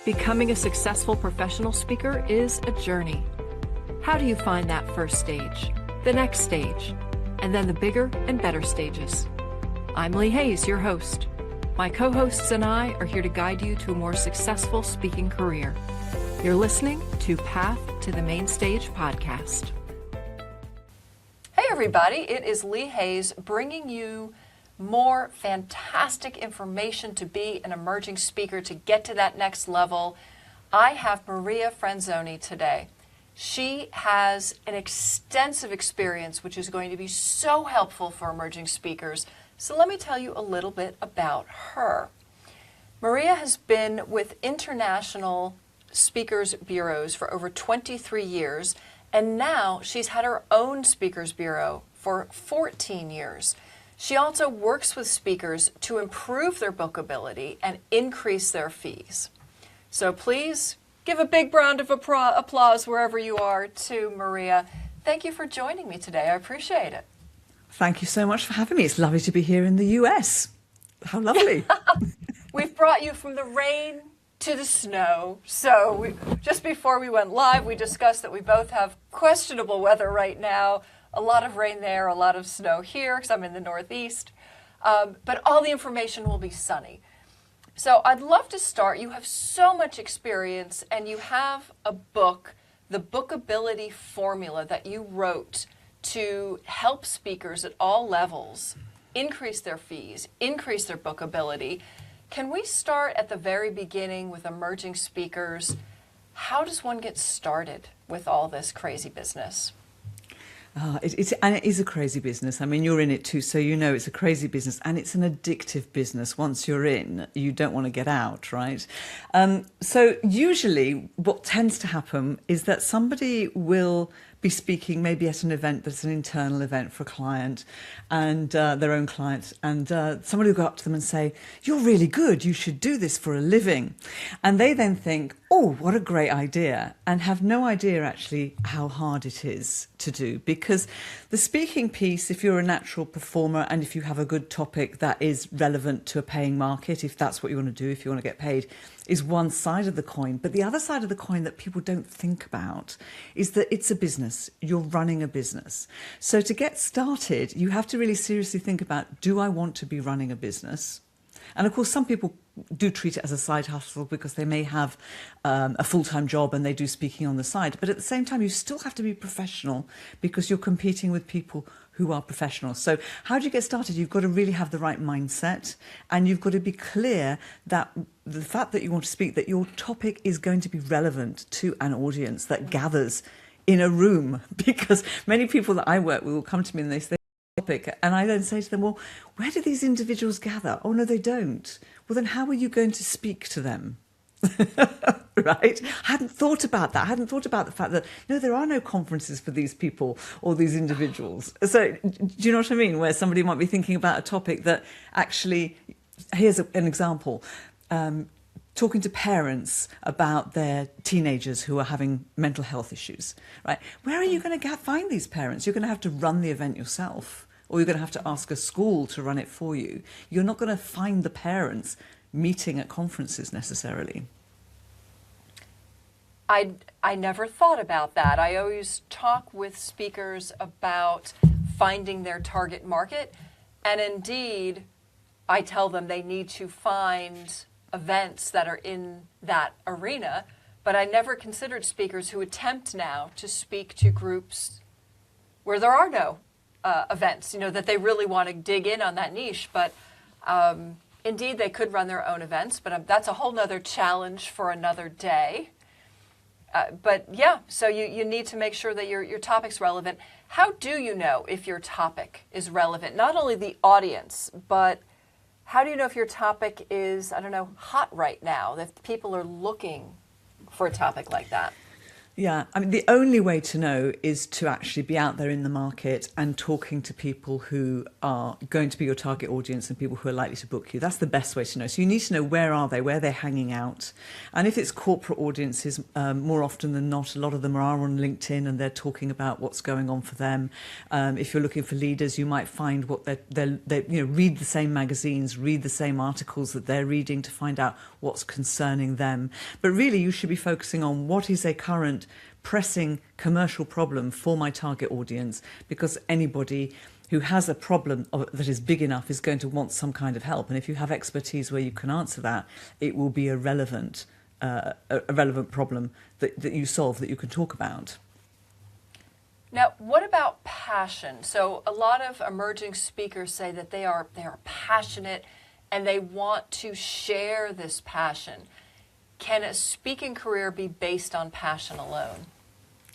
Becoming a successful professional speaker is a journey. How do you find that first stage, the next stage, and then the bigger and better stages? I'm Lee Hayes, your host. My co-hosts and I are here to guide you to a more successful speaking career. You're listening to Path to the Main Stage podcast. Hey everybody, it is Lee Hayes bringing you more fantastic information to be an emerging speaker, to get to that next level. I have Maria Franzoni today. She has an extensive experience which is going to be so helpful for emerging speakers. So let me tell you a little bit about her. Maria has been with international speakers bureaus for over 23 years, and now she's had her own speakers bureau for 14 years. She also works with speakers to improve their bookability and increase their fees. So please give a big round of applause wherever you are to Maria. Thank you for joining me today. I appreciate it. Thank you so much for having me. It's lovely to be here in the US. How lovely. We've brought you from the rain to the snow. So just before we went live, we discussed that we both have questionable weather right now. A lot of rain there, a lot of snow here, because I'm in the Northeast. But all the information will be sunny. So I'd love to start. You have so much experience, and you have a book, the Bookability Formula, that you wrote to help speakers at all levels increase their fees, increase their bookability. Can we start at the very beginning with emerging speakers? How does one get started with all this crazy business? And it is a crazy business. I mean, you're in it too, so you know it's a crazy business, and it's an addictive business. Once you're in, you don't want to get out, right? So usually what tends to happen is that somebody will be speaking maybe at an event that's an internal event for a client and their own client, and somebody will go up to them and say, "You're really good, you should do this for a living." And they then think, "Oh, what a great idea," and have no idea actually how hard it is to do. Because the speaking piece, if you're a natural performer and if you have a good topic that is relevant to a paying market, if that's what you want to do, if you want to get paid, is one side of the coin. But the other side of the coin that people don't think about is that it's a business. You're running a business. So to get started, you have to really seriously think about, do I want to be running a business? And of course, some people do treat it as a side hustle because they may have a full-time job and they do speaking on the side. But at the same time, you still have to be professional because you're competing with people who are professionals. So how do you get started? You've got to really have the right mindset, and you've got to be clear that the fact that you want to speak, that your topic is going to be relevant to an audience that gathers in a room. Because many people that I work with will come to me and they say, topic, and I then say to them, well, where do these individuals gather? Oh, no, they don't. Well, then how are you going to speak to them? Right? I hadn't thought about that. I hadn't thought about the fact that, no, there are no conferences for these people or these individuals. So do you know what I mean? Where somebody might be thinking about a topic that actually, here's an example. Talking to parents about their teenagers who are having mental health issues, right? Where are you going to find these parents? You're going to have to run the event yourself, or you're going to have to ask a school to run it for you. You're not going to find the parents meeting at conferences necessarily. I never thought about that. I always talk with speakers about finding their target market, and indeed, I tell them they need to find events that are in that arena, but I never considered speakers who attempt now to speak to groups where there are no events, you know, that they really want to dig in on that niche. But indeed, they could run their own events, but that's a whole nother challenge for another day. But yeah, so you need to make sure that your topic's relevant. How do you know if your topic is relevant? Not only the audience, but how do you know if your topic is, I don't know, hot right now, that people are looking for a topic like that? Yeah, I mean, the only way to know is to actually be out there in the market and talking to people who are going to be your target audience and people who are likely to book you. That's the best way to know. So you need to know where are they, where they're hanging out. And if it's corporate audiences, more often than not, a lot of them are on LinkedIn and they're talking about what's going on for them. If you're looking for leaders, you might find what they read the same magazines, read the same articles that they're reading to find out what's concerning them. But really, you should be focusing on what is a current pressing commercial problem for my target audience, because anybody who has a problem that is big enough is going to want some kind of help. And if you have expertise where you can answer that, it will be a relevant problem that you solve, that you can talk about. Now, what about passion? So a lot of emerging speakers say that they are passionate and they want to share this passion. Can a speaking career be based on passion alone?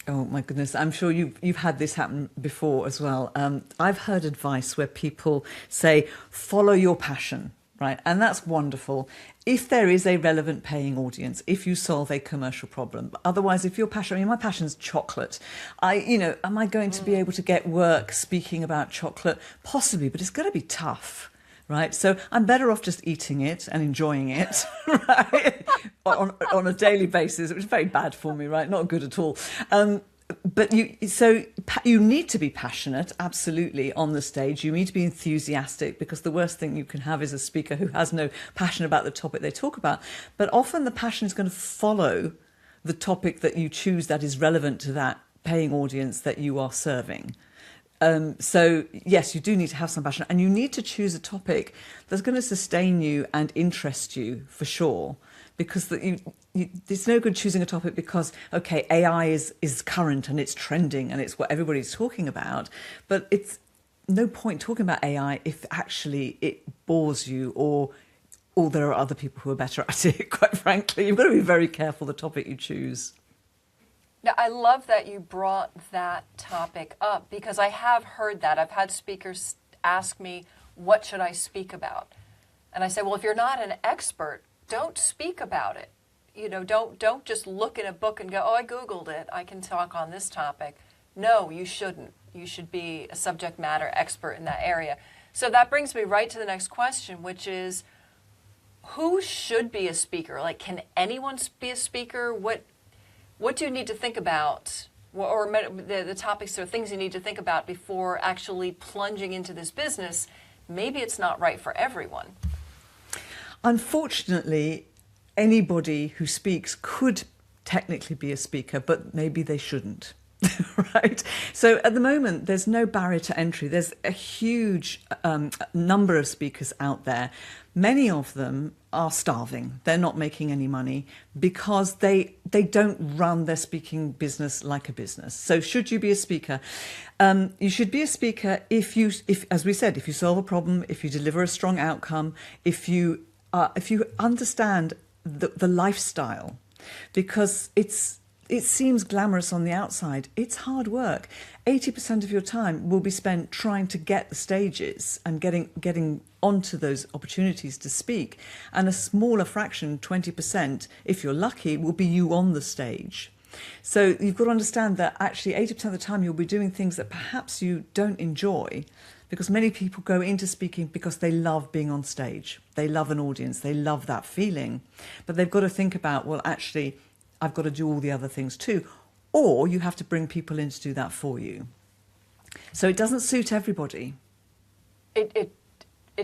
Oh my goodness, I'm sure you've had this happen before as well. I've heard advice where people say, follow your passion, right? And that's wonderful if there is a relevant paying audience, if you solve a commercial problem. But otherwise, if your passion, I mean, my passion's chocolate. Am I going to be able to get work speaking about chocolate? Possibly, but it's going to be tough. Right, so I'm better off just eating it and enjoying it, right, on a daily basis, which is very bad for me, right? Not good at all. But you need to be passionate, absolutely, on the stage. You need to be enthusiastic, because the worst thing you can have is a speaker who has no passion about the topic they talk about. But often the passion is going to follow the topic that you choose that is relevant to that paying audience that you are serving. So yes, you do need to have some passion, and you need to choose a topic that's going to sustain you and interest you, for sure. Because it's no good choosing a topic because, okay, AI is current and it's trending and it's what everybody's talking about, but it's no point talking about AI if actually it bores you or there are other people who are better at it. Quite frankly, you've got to be very careful the topic you choose. Now, I love that you brought that topic up, because I have heard that. I've had speakers ask me, what should I speak about? And I say, well, if you're not an expert, don't speak about it. Don't just look in a book and go, oh, I Googled it, I can talk on this topic. No, you shouldn't. You should be a subject matter expert in that area. So that brings me right to the next question, which is, who should be a speaker? Like, can anyone be a speaker? What do you need to think about, or the topics or things you need to think about before actually plunging into this business? Maybe it's not right for everyone. Unfortunately, anybody who speaks could technically be a speaker, but maybe they shouldn't. Right? So at the moment, there's no barrier to entry. There's a huge number of speakers out there. Many of them are starving. They're not making any money because they don't run their speaking business like a business. So should you be a speaker? You should be a speaker if, as we said, if you solve a problem, if you deliver a strong outcome, if you understand the lifestyle, because it seems glamorous on the outside. It's hard work. 80% of your time will be spent trying to get the stages and getting onto those opportunities to speak. And a smaller fraction, 20%, if you're lucky, will be you on the stage. So you've got to understand that actually 80% of the time you'll be doing things that perhaps you don't enjoy, because many people go into speaking because they love being on stage. They love an audience. They love that feeling. But they've got to think about, well, actually, I've got to do all the other things too. Or you have to bring people in to do that for you. So it doesn't suit everybody. It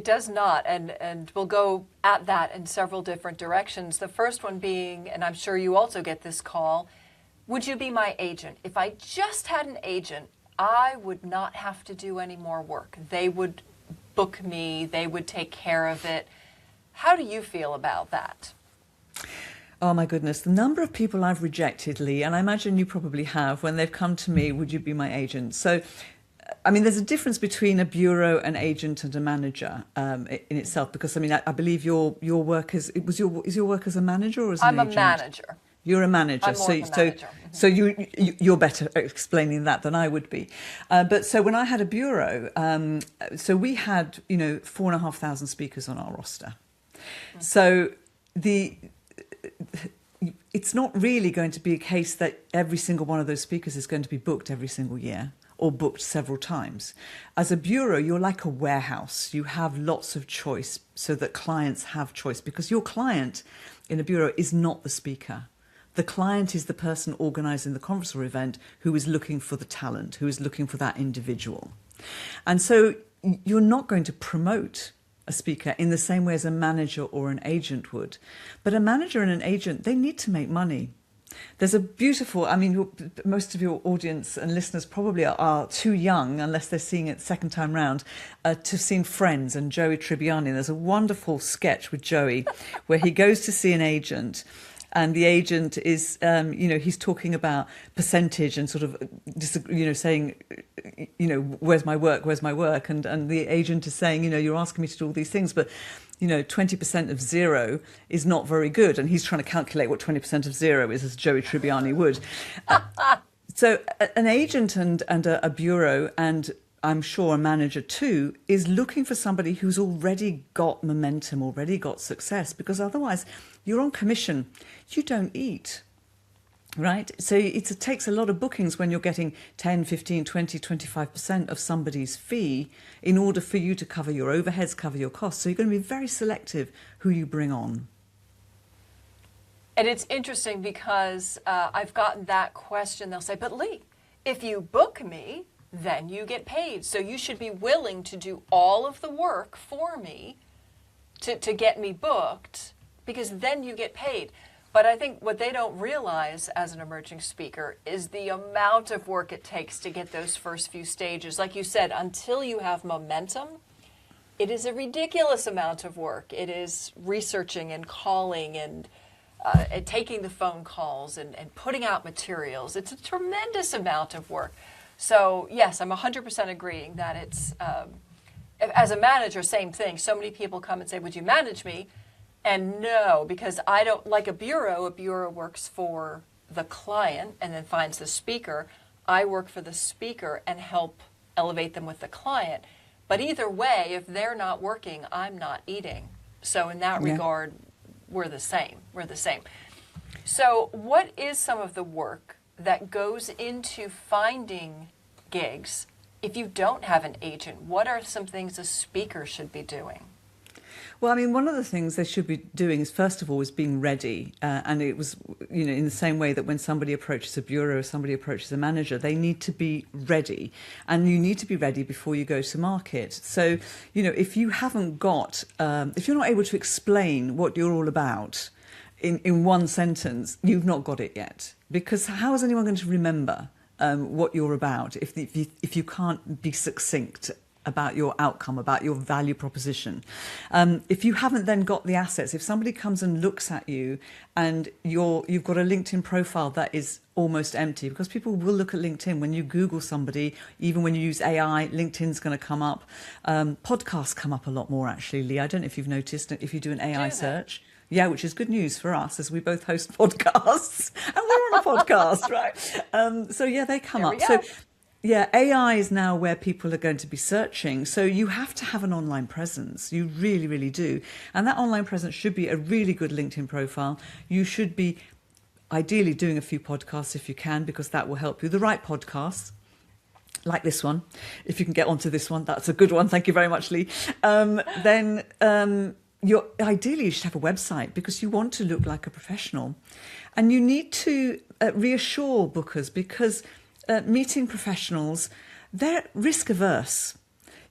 does not, and we'll go at that in several different directions. The first one being, and I'm sure you also get this call, would you be my agent? If I just had an agent, I would not have to do any more work. They would book me, they would take care of it. How do you feel about that? Oh my goodness, the number of people I've rejected, Lee, and I imagine you probably have, when they've come to me, would you be my agent? So, I mean, there's a difference between a bureau, an agent, and a manager in itself, because I mean, I believe your work is your work as a manager or as an agent? I'm a manager. You're a manager, I'm more of a manager. So you're better at explaining that than I would be. But so when I had a bureau, so we had 4,500 speakers on our roster. So it's not really going to be a case that every single one of those speakers is going to be booked every single year or booked several times. As a bureau, you're like a warehouse. You have lots of choice so that clients have choice, because your client in a bureau is not the speaker. The client is the person organising the conference or event who is looking for the talent, who is looking for that individual. And so you're not going to promote a speaker in the same way as a manager or an agent would. But a manager and an agent, they need to make money. There's a beautiful, I mean, most of your audience and listeners probably are too young, unless they're seeing it second time round, to have seen Friends and Joey Tribbiani. There's a wonderful sketch with Joey where he goes to see an agent, and the agent is, he's talking about percentage and sort of, saying, where's my work? And the agent is saying, you're asking me to do all these things, but 20% of zero is not very good. And he's trying to calculate what 20% of zero is, as Joey Tribbiani would. So an agent and a bureau, and I'm sure a manager too, is looking for somebody who's already got momentum, already got success, because otherwise you're on commission. You don't eat. Right? So it takes a lot of bookings when you're getting 10, 15, 20, 25% of somebody's fee in order for you to cover your overheads, cover your costs. So you're going to be very selective who you bring on. And it's interesting because I've gotten that question. They'll say, but Lee, if you book me, then you get paid. So you should be willing to do all of the work for me to get me booked, because then you get paid. But I think what they don't realize as an emerging speaker is the amount of work it takes to get those first few stages. Like you said, until you have momentum, it is a ridiculous amount of work. It is researching and calling and taking the phone calls and putting out materials. It's a tremendous amount of work. So yes, I'm 100% agreeing that it's, as a manager, same thing. So many people come and say, would you manage me? And no, because I don't, like a bureau works for the client and then finds the speaker. I work for the speaker and help elevate them with the client. But either way, if they're not working, I'm not eating. So in that regard, we're the same. We're the same. So what is some of the work that goes into finding gigs if you don't have an agent? What are some things a speaker should be doing? Well, I mean, one of the things they should be doing is, first of all, is being ready. And it was, in the same way that when somebody approaches a bureau or somebody approaches a manager, they need to be ready. And you need to be ready before you go to market. So, if you haven't got, if you're not able to explain what you're all about in one sentence, you've not got it yet. Because how is anyone going to remember what you're about if you can't be succinct about your outcome, about your value proposition? If you haven't then got the assets, if somebody comes and looks at you and you've got a LinkedIn profile that is almost empty, because people will look at LinkedIn when you Google somebody, even when you use AI, LinkedIn's going to come up. Podcasts come up a lot more, actually, Lee. I don't know if you've noticed, if you do an AI search. Yeah, which is good news for us, as we both host podcasts and we're on a podcast, right? So yeah, they come up. So yeah, AI is now where people are going to be searching. So you have to have an online presence. You really, really do. And that online presence should be a really good LinkedIn profile. You should be ideally doing a few podcasts if you can, because that will help you. The right podcasts, like this one. If you can get onto this one, that's a good one. Thank you very much, Lee. Ideally, you should have a website, because you want to look like a professional. And you need to reassure bookers, because meeting professionals, they're risk averse.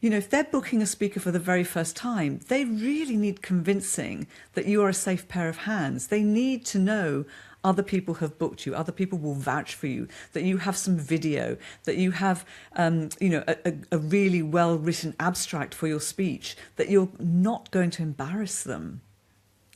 If they're booking a speaker for the very first time, they really need convincing that you are a safe pair of hands. They need to know other people have booked you, other people will vouch for you, that you have some video, that you have, a really well-written abstract for your speech, that you're not going to embarrass them.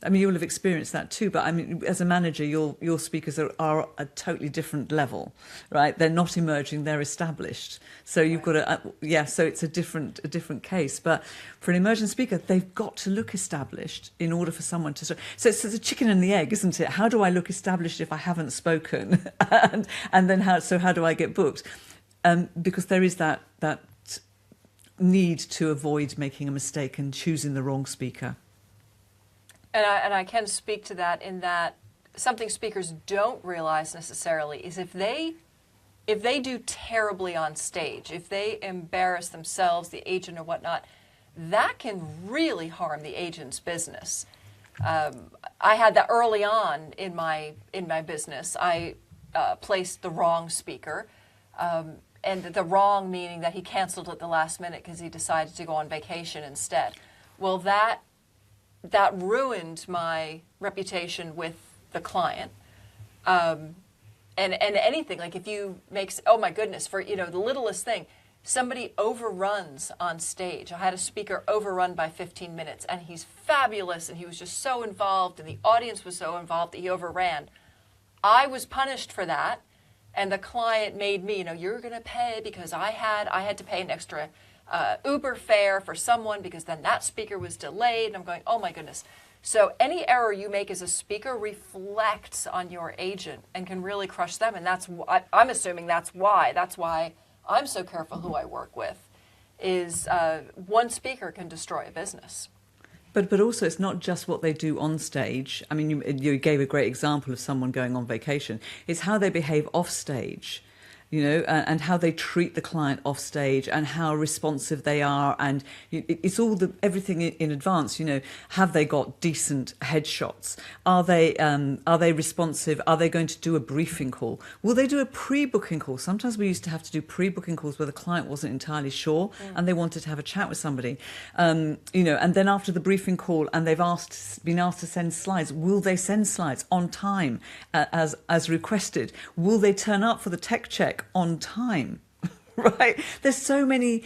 I mean, you'll have experienced that too, but I mean, as a manager, your speakers are a totally different level, right? They're not emerging, they're established. So you've got to, so it's a different case. But for an emerging speaker, they've got to look established in order for someone to... So it's the chicken and the egg, isn't it? How do I look established if I haven't spoken? and then how do I get booked? Because there is that need to avoid making a mistake and choosing the wrong speaker. And I can speak to that in that something speakers don't realize necessarily is if they do terribly on stage, if they embarrass themselves, the agent or whatnot, that can really harm the agent's business. I had that early on in my business. I placed the wrong speaker, and the wrong meaning that he canceled at the last minute because he decided to go on vacation instead. Well, that ruined my reputation with the client. And anything, like if you make, oh my goodness, for, the littlest thing, somebody overruns on stage. I had a speaker overrun by 15 minutes, and he's fabulous, and he was just so involved, and the audience was so involved that he overran. I was punished for that, and the client made me, you're going to pay because I had to pay an extra Uber fare for someone because then that speaker was delayed. And I'm going, oh my goodness. So any error you make as a speaker reflects on your agent and can really crush them. And I'm assuming that's why I'm so careful who I work with, is one speaker can destroy a business. But also it's not just what they do on stage. I mean, you gave a great example of someone going on vacation. It's how they behave off stage. And how they treat the client off stage and how responsive they are. And it's all everything in advance. Have they got decent headshots? Are they responsive? Are they going to do a briefing call? Will they do a pre-booking call? Sometimes we used to have to do pre-booking calls where the client wasn't entirely sure and they wanted to have a chat with somebody. And then after the briefing call and they've been asked to send slides, will they send slides on time as requested? Will they turn up for the tech check on time? Right? There's so many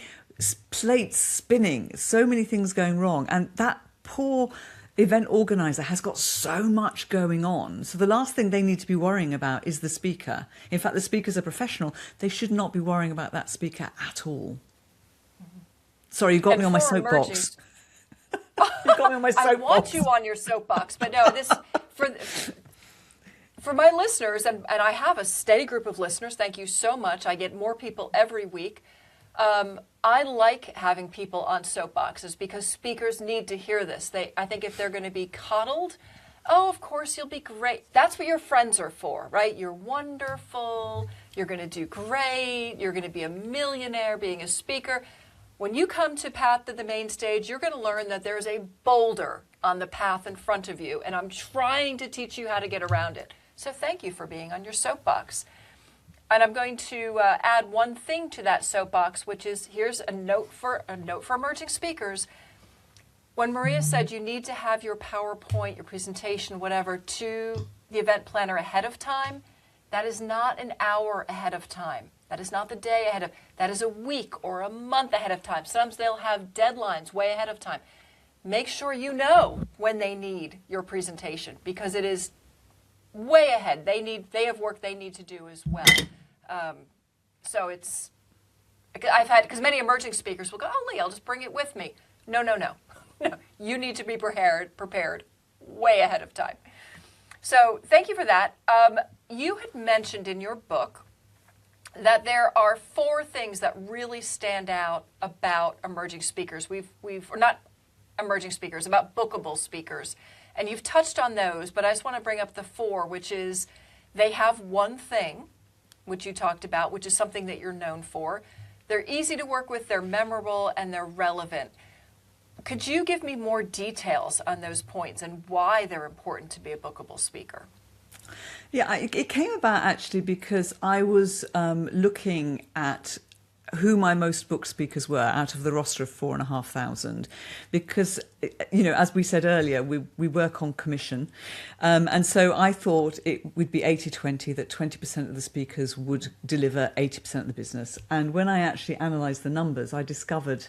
plates spinning, so many things going wrong, and that poor event organizer has got so much going on. So the last thing they need to be worrying about is the speaker. In fact, the speaker's a professional. They should not be worrying about that speaker at all. Sorry, you got me on my soapbox. You got me on my soapbox. I want you on your soapbox, but no, this for my listeners, and I have a steady group of listeners, thank you so much. I get more people every week. I like having people on soapboxes because speakers need to hear this. I think if they're going to be coddled, oh, of course, you'll be great. That's what your friends are for, right? You're wonderful. You're going to do great. You're going to be a millionaire being a speaker. When you come to Path to the Main Stage, you're going to learn that there's a boulder on the path in front of you, and I'm trying to teach you how to get around it. So thank you for being on your soapbox. And I'm going to add one thing to that soapbox, which is, here's a note for emerging speakers. When Maria said you need to have your PowerPoint, your presentation, whatever, to the event planner ahead of time, that is not an hour ahead of time. That is not the day ahead of, that is a week or a month ahead of time. Sometimes they'll have deadlines way ahead of time. Make sure you know when they need your presentation, because it is way ahead. They have work they need to do as well. So I've had, because many emerging speakers will go, oh, Lee, I'll just bring it with me. No. You need to be prepared way ahead of time. So thank you for that. You had mentioned in your book that there are 4 things that really stand out about emerging speakers. Or not emerging speakers, about bookable speakers. And you've touched on those, but I just want to bring up the 4, which is they have one thing, which you talked about, which is something that you're known for. They're easy to work with, they're memorable, and they're relevant. Could you give me more details on those points and why they're important to be a bookable speaker? Yeah, it came about actually because I was looking at who my most booked speakers were out of the roster of 4,500, because, as we said earlier, we work on commission. And so I thought it would be 80-20, that 20% of the speakers would deliver 80% of the business. And when I actually analysed the numbers, I discovered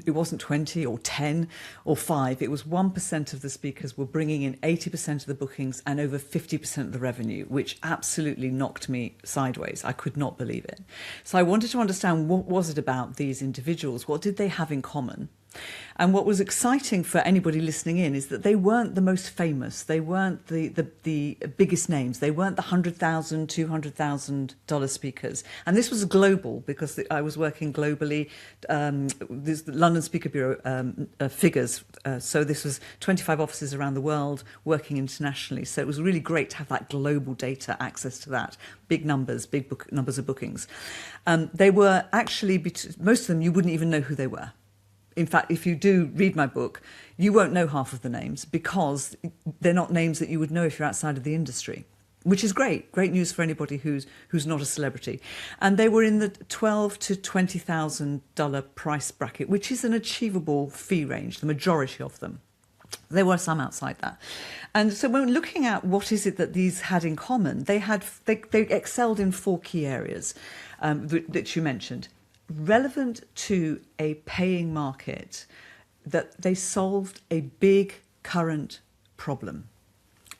it wasn't 20 or 10 or 5. It was 1% of the speakers were bringing in 80% of the bookings and over 50% of the revenue, which absolutely knocked me sideways. I could not believe it. So I wanted to understand, what was it about these individuals? What did they have in common? And what was exciting for anybody listening in is that they weren't the most famous. They weren't the biggest names. They weren't the $100,000, $200,000 speakers. And this was global because I was working globally. There's the London Speaker Bureau figures. So this was 25 offices around the world working internationally. So it was really great to have that global data, access to that. Big numbers, numbers of bookings. They were actually, most of them, you wouldn't even know who they were. In fact, if you do read my book, you won't know half of the names because they're not names that you would know if you're outside of the industry, which is great news for anybody who's not a celebrity. And they were in the $12,000 to $20,000 price bracket, which is an achievable fee range, the majority of them. There were some outside that. And so when looking at what is it that these had in common, they excelled in 4 key areas that you mentioned. Relevant to a paying market, that they solved a big current problem.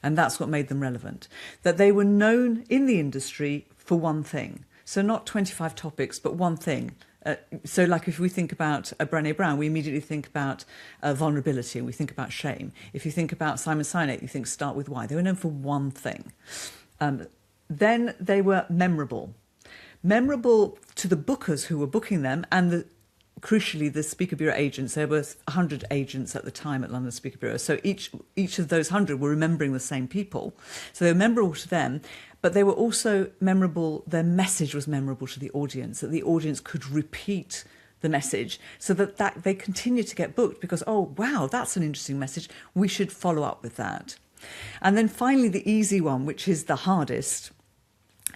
And that's what made them relevant. That they were known in the industry for one thing. So not 25 topics, but one thing. So like if we think about Brené Brown, we immediately think about vulnerability and we think about shame. If you think about Simon Sinek, you think start with why. They were known for one thing. Then they were memorable. Memorable to the bookers who were booking them and crucially the Speaker Bureau agents. There were 100 agents at the time at London Speaker Bureau. So each of those 100 were remembering the same people. So they were memorable to them, but they were also memorable. Their message was memorable to the audience, that the audience could repeat the message so that they continue to get booked because, oh, wow, that's an interesting message. We should follow up with that. And then finally, the easy one, which is the hardest,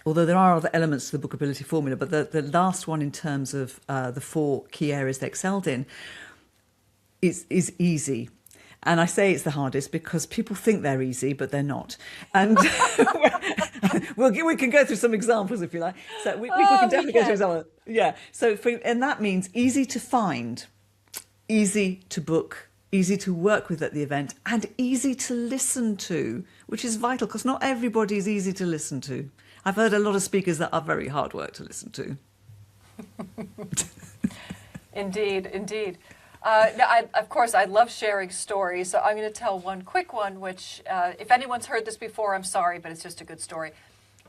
although there are other elements to the bookability formula, but the last one in terms of the 4 key areas they excelled in is easy. And I say it's the hardest because people think they're easy, but they're not. And we can go through some examples if you like. So we can definitely go through examples. Yeah. So and that means easy to find, easy to book, easy to work with at the event, and easy to listen to, which is vital because not everybody is easy to listen to. I've heard a lot of speakers that are very hard work to listen to. Indeed, indeed. Of course, I love sharing stories, so I'm going to tell one quick one, which if anyone's heard this before, I'm sorry, but it's just a good story.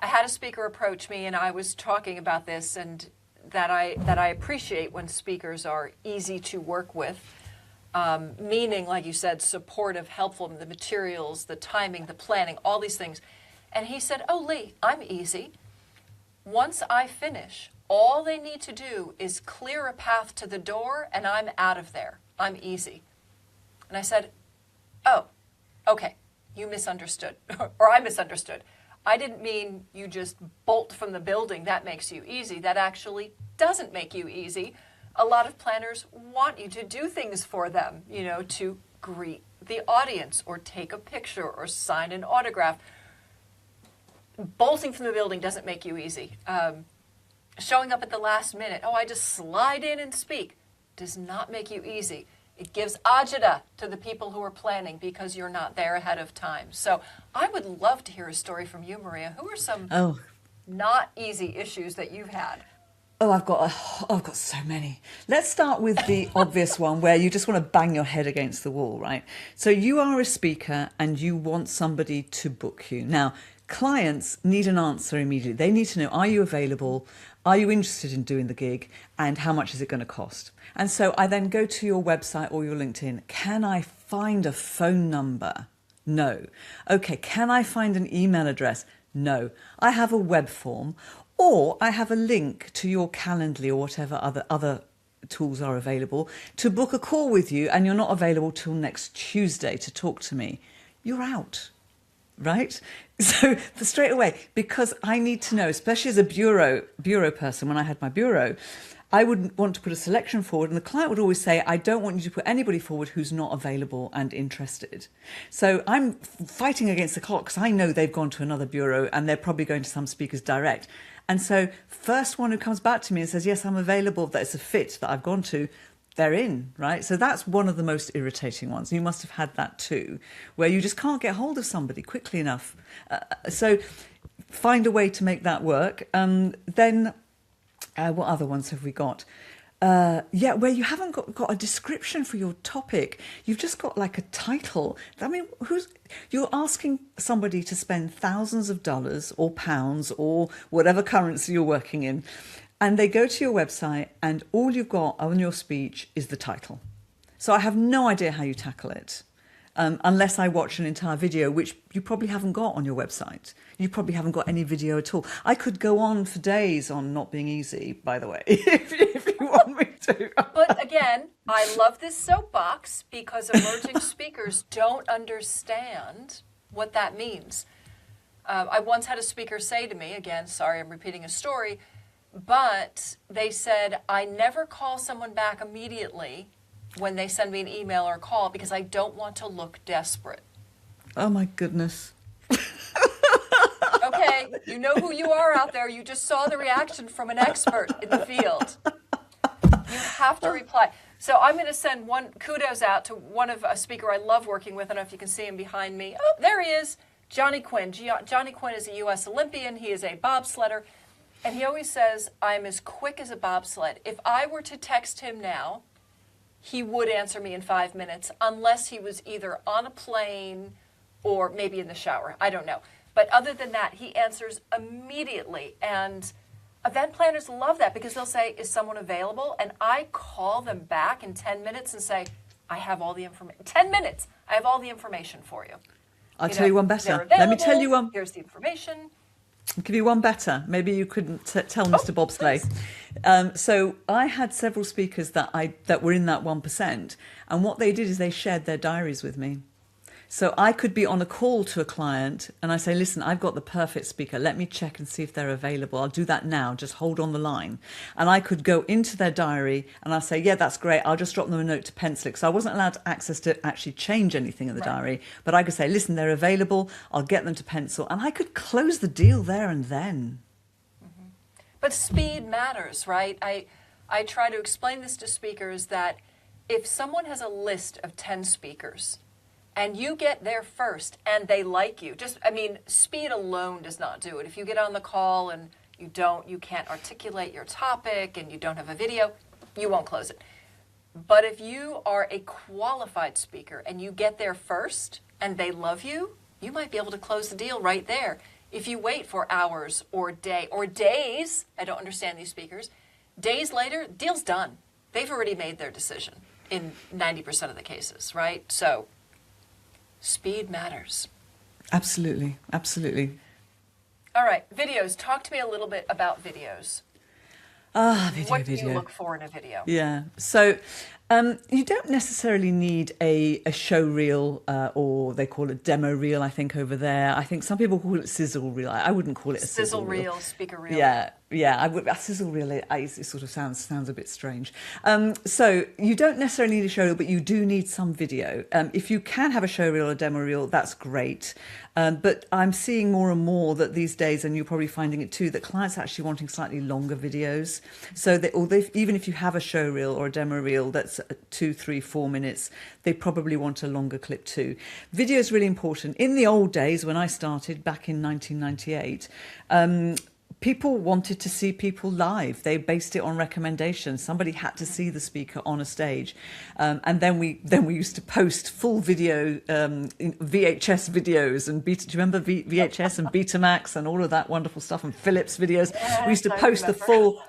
I had a speaker approach me, and I was talking about this, and that I appreciate when speakers are easy to work with, meaning, like you said, supportive, helpful, the materials, the timing, the planning, all these things. And he said, oh, Lee, I'm easy. Once I finish, all they need to do is clear a path to the door and I'm out of there. I'm easy. And I said, oh, okay, you misunderstood, or I misunderstood. I didn't mean you just bolt from the building. That makes you easy. That actually doesn't make you easy. A lot of planners want you to do things for them, to greet the audience or take a picture or sign an autograph. Bolting from the building doesn't make you easy. Showing up at the last minute, I just slide in and speak, does not make you easy. It gives agita to the people who are planning because you're not there ahead of time. So I would love to hear a story from you, Maria. Who are some not easy issues that you've had? Oh, I've got so many. Let's start with the obvious one where you just want to bang your head against the wall, right? So you are a speaker and you want somebody to book you. Now, clients need an answer immediately. They need to know, are you available? Are you interested in doing the gig? And how much is it going to cost? And so I then go to your website or your LinkedIn. Can I find a phone number? No. Okay, can I find an email address? No. I have a web form or I have a link to your Calendly or whatever other tools are available to book a call with you and you're not available till next Tuesday to talk to me. You're out. Right? So straight away, because I need to know, especially as a bureau person, when I had my bureau, I would want to put a selection forward and the client would always say, I don't want you to put anybody forward who's not available and interested. So I'm fighting against the clock because I know they've gone to another bureau and they're probably going to some speakers direct. And so first one who comes back to me and says, yes, I'm available, that it's a fit that I've gone to, they're in, right? So that's one of the most irritating ones. You must have had that too, where you just can't get hold of somebody quickly enough. So find a way to make that work. Then what other ones have we got? Yeah, where you haven't got a description for your topic. You've just got like a title. I mean, you're asking somebody to spend thousands of dollars or pounds or whatever currency you're working in, and they go to your website and all you've got on your speech is the title. So I have no idea how you tackle it. Unless I watch an entire video, which you probably haven't got on your website. You probably haven't got any video at all. I could go on for days on not being easy, by the way, if you want me to. But again, I love this soapbox because emerging speakers don't understand what that means. I once had a speaker say to me, again, sorry, I'm repeating a story, but they said, I never call someone back immediately when they send me an email or a call because I don't want to look desperate. Oh my goodness. Okay, you know who you are out there. You just saw the reaction from an expert in the field. You have to reply. So I'm going to send one kudos out to a speaker I love working with. I don't know if you can see him behind me. Oh, there he is, Johnny Quinn. Johnny Quinn is a U.S. Olympian. He is a bobsledder. And he always says, I'm as quick as a bobsled. If I were to text him now, he would answer me in 5 minutes unless he was either on a plane or maybe in the shower. I don't know. But other than that, he answers immediately. And event planners love that because they'll say, is someone available? And I call them back in 10 minutes and say, I have all the information. 10 minutes, I have all the information for you. I'll tell you one better. Let me tell you one. Here's the information. I'll give you one better. Maybe you couldn't tell Mr. Bobsleigh. So I had several speakers that were in that 1%. And what they did is they shared their diaries with me. So I could be on a call to a client and I say, listen, I've got the perfect speaker. Let me check and see if they're available. I'll do that now. Just hold on the line. And I could go into their diary and I'll say, yeah, that's great. I'll just drop them a note to pencil it. So I wasn't allowed access to actually change anything in the diary. But I could say, listen, they're available. I'll get them to pencil. And I could close the deal there and then. Mm-hmm. But speed matters, right? I try to explain this to speakers that if someone has a list of 10 speakers, and you get there first and they like you, speed alone does not do it. If you get on the call and you can't articulate your topic and you don't have a video, you won't close it. But if you are a qualified speaker and you get there first and they love you, you might be able to close the deal right there. If you wait for hours or days, I don't understand these speakers, days later, deal's done. They've already made their decision in 90% of the cases, right? So speed matters. Absolutely, absolutely. All right, videos. Talk to me a little bit about videos. Video. What do you look for in a video? Yeah. So you don't necessarily need a show reel or they call it demo reel, I think, over there. I think some people call it sizzle reel. I wouldn't call it a sizzle reel. Speaker reel. Yeah. I would, a sizzle reel, it sort of sounds a bit strange. So you don't necessarily need a show reel, but you do need some video. If you can have a show reel or demo reel, that's great. But I'm seeing more and more that these days, and you're probably finding it too, that clients are actually wanting slightly longer videos. So even if you have a show reel or a demo reel that's 2, 3, 4 minutes, they probably want a longer clip too. Video is really important. In the old days, when I started back in 1998, people wanted to see people live. They based it on recommendations. Somebody had to see the speaker on a stage. And then we used to post full video, VHS videos and Beta. Do you remember VHS and Betamax and all of that wonderful stuff and Philips videos? Yes, we used to post the full,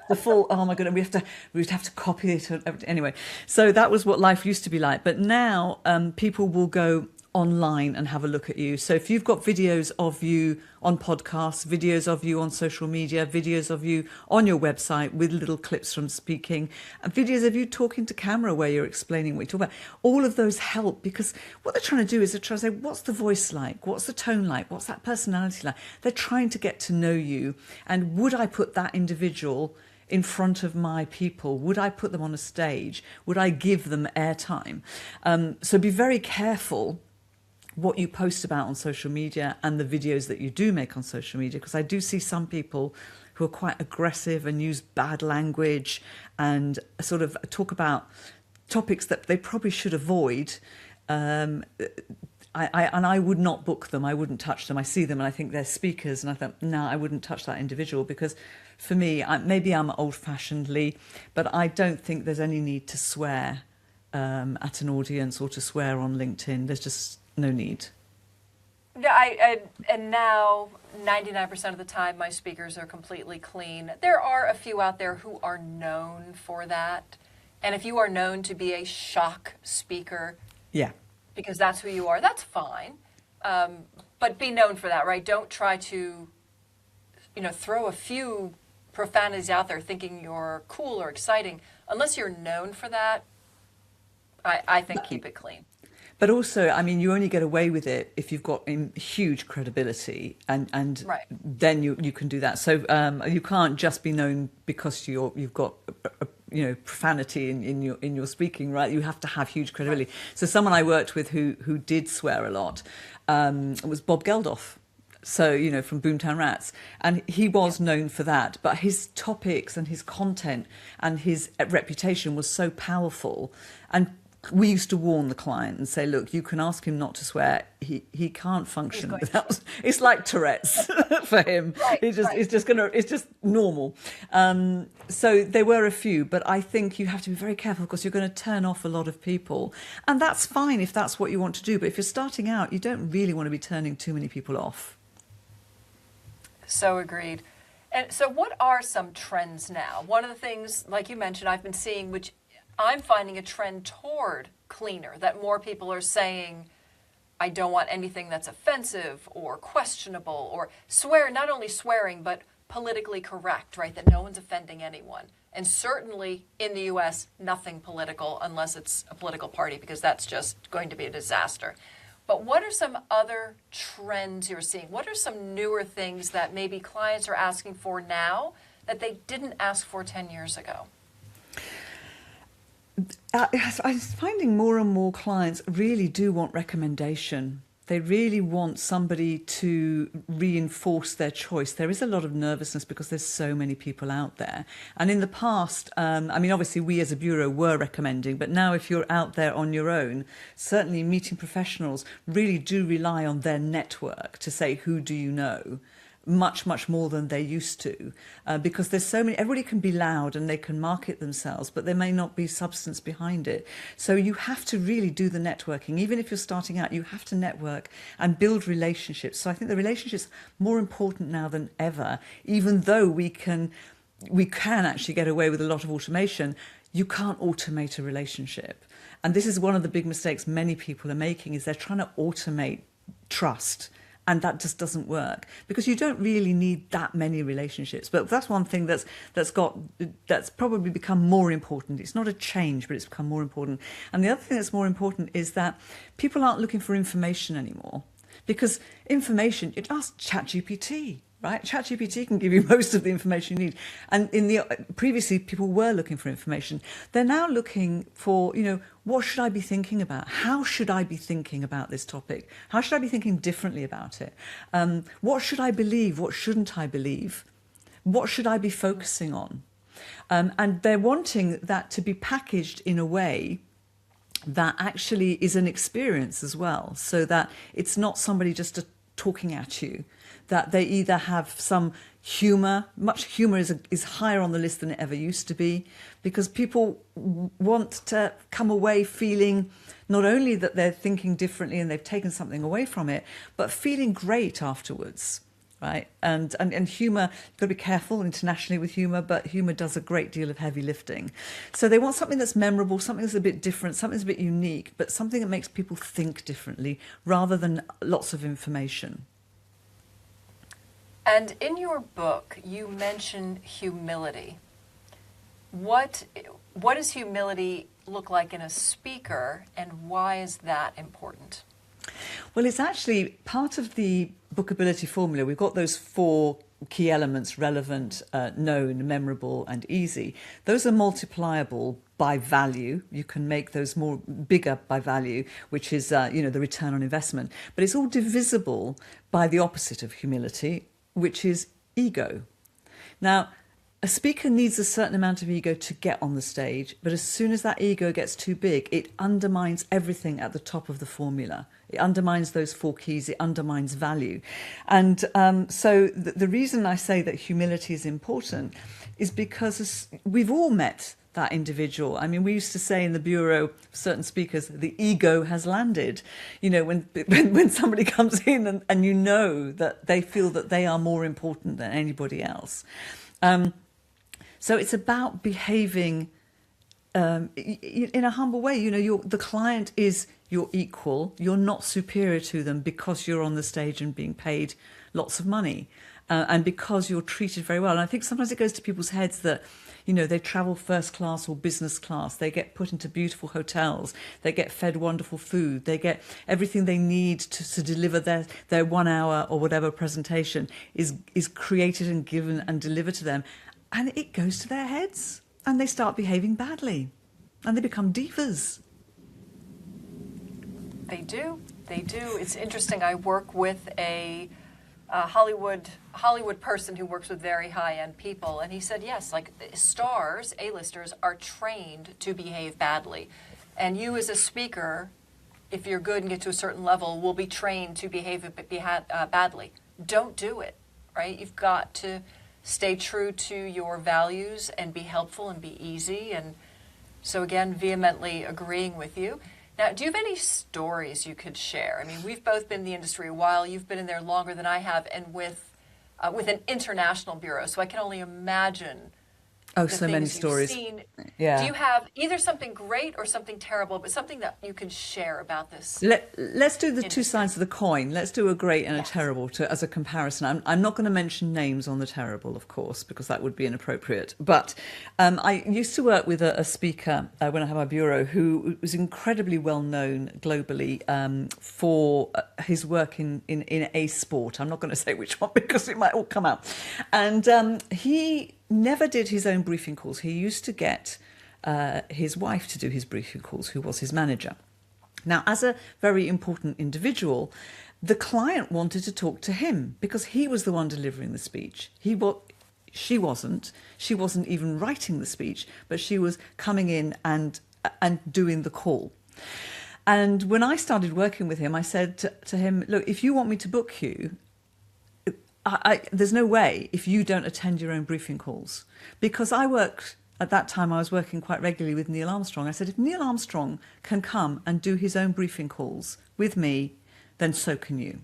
oh my God, we would have to copy it. Anyway, so that was what life used to be like. But now people will go online and have a look at you. So if you've got videos of you on podcasts, videos of you on social media, videos of you on your website with little clips from speaking, and videos of you talking to camera where you're explaining what you talk about, all of those help, because what they're trying to do is they're trying to say, what's the voice like? What's the tone like? What's that personality like? They're trying to get to know you. And would I put that individual in front of my people? Would I put them on a stage? Would I give them airtime? So be very careful what you post about on social media and the videos that you do make on social media, because I do see some people who are quite aggressive and use bad language and sort of talk about topics that they probably should avoid. I would not book them. I wouldn't touch them. I see them and I think they're speakers, and I thought, no, I wouldn't touch that individual, because for me, maybe I'm old-fashionedly, but I don't think there's any need to swear at an audience or to swear on LinkedIn. There's just no need. Yeah, and now 99% of the time my speakers are completely clean. There are a few out there who are known for that. And if you are known to be a shock speaker, yeah, because that's who you are, that's fine. But be known for that, right? Don't try to, throw a few profanities out there thinking you're cool or exciting. Unless you're known for that, I think keep it clean. But also, I mean, you only get away with it if you've got huge credibility, and right. Then you can do that. So you can't just be known because you've got profanity in your speaking, right? You have to have huge credibility. Right. So someone I worked with who did swear a lot was Bob Geldof. So, from Boomtown Rats. And he was known for that. But his topics and his content and his reputation was so powerful. And we used to warn the client and say, look, you can ask him not to swear. He can't function without. It's like Tourette's for him. Right, it's just normal. So there were a few, but I think you have to be very careful, because you're going to turn off a lot of people. And that's fine if that's what you want to do. But if you're starting out, you don't really want to be turning too many people off. So agreed. And so what are some trends now? One of the things, like you mentioned, I've been seeing, which I'm finding a trend toward cleaner, that more people are saying, I don't want anything that's offensive or questionable or not only swearing, but politically correct, right? That no one's offending anyone. And certainly in the US, nothing political unless it's a political party, because that's just going to be a disaster. But what are some other trends you're seeing? What are some newer things that maybe clients are asking for now that they didn't ask for 10 years ago? I'm finding more and more clients really do want recommendation. They really want somebody to reinforce their choice. There is a lot of nervousness because there's so many people out there. And in the past, obviously we as a bureau were recommending, but now if you're out there on your own, certainly meeting professionals really do rely on their network to say, who do you know? Much more than they used to, because there's so many. Everybody can be loud and they can market themselves, but there may not be substance behind it. So you have to really do the networking. Even if you're starting out, you have to network and build relationships. So I think the relationships more important now than ever. Even though we can actually get away with a lot of automation, you can't automate a relationship. And this is one of the big mistakes many people are making, is they're trying to automate trust. And that just doesn't work, because you don't really need that many relationships. But that's one thing that's probably become more important. It's not a change, but it's become more important. And the other thing that's more important is that people aren't looking for information anymore, because information, it asks ChatGPT. Right? ChatGPT can give you most of the information you need. And previously people were looking for information. They're now looking for, what should I be thinking about? How should I be thinking about this topic? How should I be thinking differently about it? What should I believe? What shouldn't I believe? What should I be focusing on? And they're wanting that to be packaged in a way that actually is an experience as well, so that it's not somebody just talking at you, that they either have some humour. Much humour is higher on the list than it ever used to be, because people want to come away feeling not only that they're thinking differently and they've taken something away from it, but feeling great afterwards, right? And humour, you've got to be careful internationally with humour, but humour does a great deal of heavy lifting. So they want something that's memorable, something that's a bit different, something that's a bit unique, but something that makes people think differently rather than lots of information. And in your book, you mention humility. What does humility look like in a speaker, and why is that important? Well, it's actually part of the bookability formula. We've got those 4 key elements: relevant, known, memorable, and easy. Those are multipliable by value. You can make those bigger by value, which is the return on investment. But it's all divisible by the opposite of humility, which is ego. Now, a speaker needs a certain amount of ego to get on the stage, but as soon as that ego gets too big, it undermines everything at the top of the formula. It undermines those 4 keys, it undermines value. And so the reason I say that humility is important is because we've all met that individual. I mean, we used to say in the bureau, certain speakers, the ego has landed. You know, when somebody comes in and you know that they feel that they are more important than anybody else. So it's about behaving in a humble way. You know, the client is your equal. You're not superior to them because you're on the stage and being paid lots of money, and because you're treated very well. And I think sometimes it goes to people's heads that, you know, they travel first class or business class. They get put into beautiful hotels. They get fed wonderful food. They get everything they need to deliver their 1 hour or whatever presentation is created and given and delivered to them. And it goes to their heads and they start behaving badly and they become divas. They do. They do. It's interesting. I work with a Hollywood person who works with very high-end people, and he said, yes, like stars, A-listers, are trained to behave badly. And you as a speaker, if you're good and get to a certain level, will be trained to behave badly. Don't do it, right? You've got to stay true to your values and be helpful and be easy. And so again, vehemently agreeing with you. Now, do you have any stories you could share? I mean, we've both been in the industry a while. You've been in there longer than I have, and with an international bureau. So I can only imagine. Oh, so many stories. Yeah. Do you have either something great or something terrible, but something that you can share about this? Let's do the two sides of the coin. Let's do a great and a terrible as a comparison. I'm not going to mention names on the terrible, of course, because that would be inappropriate. But I used to work with a speaker when I had my bureau who was incredibly well known globally for his work in a sport. I'm not going to say which one because it might all come out. And he never did his own briefing calls. He used to get his wife to do his briefing calls, who was his manager. Now, as a very important individual, the client wanted to talk to him because he was the one delivering the speech. She wasn't even writing the speech, but she was coming in and doing the call. And when I started working with him, I said to him, look, if you want me to book you, there's no way if you don't attend your own briefing calls. Because at that time I was working quite regularly with Neil Armstrong. I said, if Neil Armstrong can come and do his own briefing calls with me, then so can you.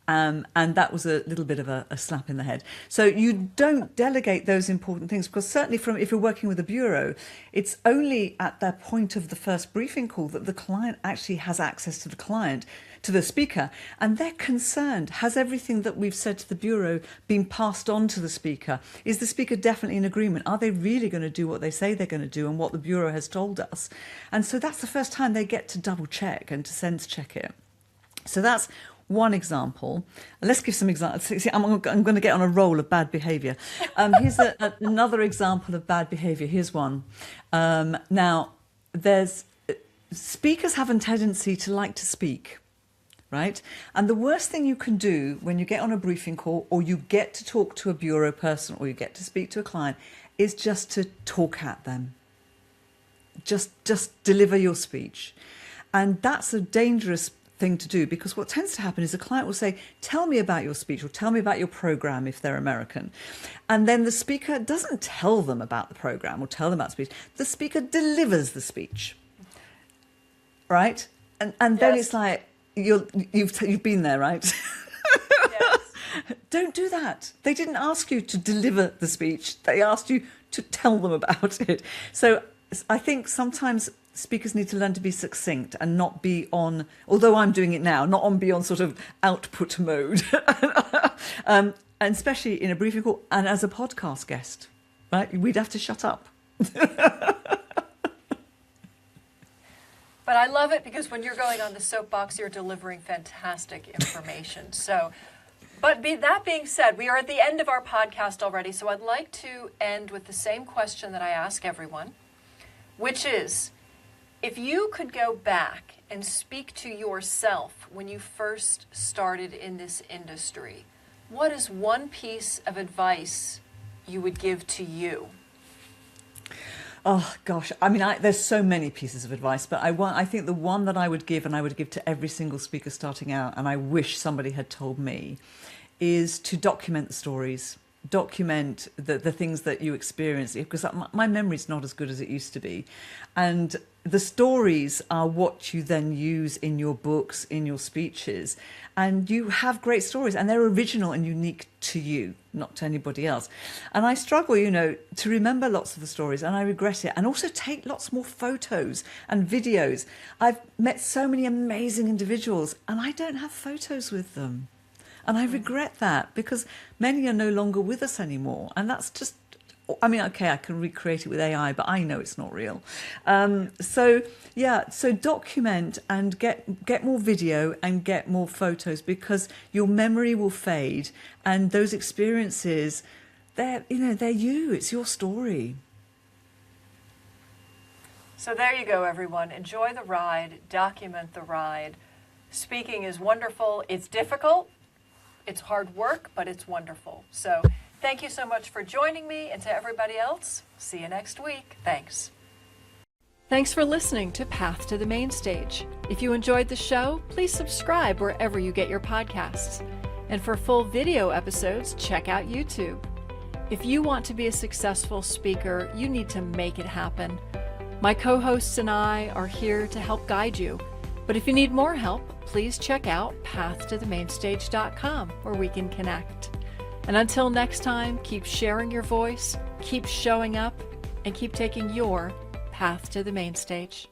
And that was a little bit of a slap in the head. So you don't delegate those important things, because certainly if you're working with a bureau, it's only at the point of the first briefing call that the client actually has access to the speaker, and they're concerned. Has everything that we've said to the bureau been passed on to the speaker? Is the speaker definitely in agreement? Are they really going to do what they say they're going to do and what the bureau has told us? And so that's the first time they get to double check and to sense check it. So that's one example. Let's give some examples. See, I'm going to get on a roll of bad behaviour. Here's another example of bad behaviour. Here's one. Now, speakers have a tendency to like to speak, right? And the worst thing you can do when you get on a briefing call or you get to talk to a bureau person or you get to speak to a client is just to talk at them. Just deliver your speech. And that's a dangerous thing to do, because what tends to happen is a client will say, tell me about your speech, or tell me about your program if they're American. And then the speaker doesn't tell them about the program or tell them about speech. The speaker delivers the speech. Right? And then it's like, you've been there, right? Yes. Don't do that. They didn't ask you to deliver the speech. They asked you to tell them about it. So I think sometimes speakers need to learn to be succinct and not be on, although I'm doing it now, not be on sort of output mode. And especially in a briefing call and as a podcast guest, right? We'd have to shut up. But I love it because when you're going on the soapbox, you're delivering fantastic information. So, that being said, we are at the end of our podcast already, so I'd like to end with the same question that I ask everyone, which is, if you could go back and speak to yourself when you first started in this industry, what is one piece of advice you would give to you? Oh gosh, I mean, there's so many pieces of advice, but I think the one that I would give, and I would give to every single speaker starting out, and I wish somebody had told me, is to document the stories. Document the things that you experience, because my memory's not as good as it used to be, and the stories are what you then use in your books, in your speeches, and you have great stories, and they're original and unique to you, not to anybody else. And I struggle, to remember lots of the stories, and I regret it, and also take lots more photos and videos. I've met so many amazing individuals, and I don't have photos with them. And I regret that, because many are no longer with us anymore. And that's just, I mean, okay, I can recreate it with AI, but I know it's not real. So document and get more video and get more photos, because your memory will fade, and those experiences, they're you, it's your story. So there you go, everyone. Enjoy the ride, document the ride. Speaking is wonderful. It's difficult. It's hard work, but it's wonderful. So thank you so much for joining me, and to everybody else, see you next week. Thanks. Thanks for listening to Path to the Main Stage. If you enjoyed the show, please subscribe wherever you get your podcasts. And for full video episodes, check out YouTube. If you want to be a successful speaker, you need to make it happen. My co-hosts and I are here to help guide you. But if you need more help, please check out pathtothemainstage.com, where we can connect. And until next time, keep sharing your voice, keep showing up, and keep taking your path to the main stage.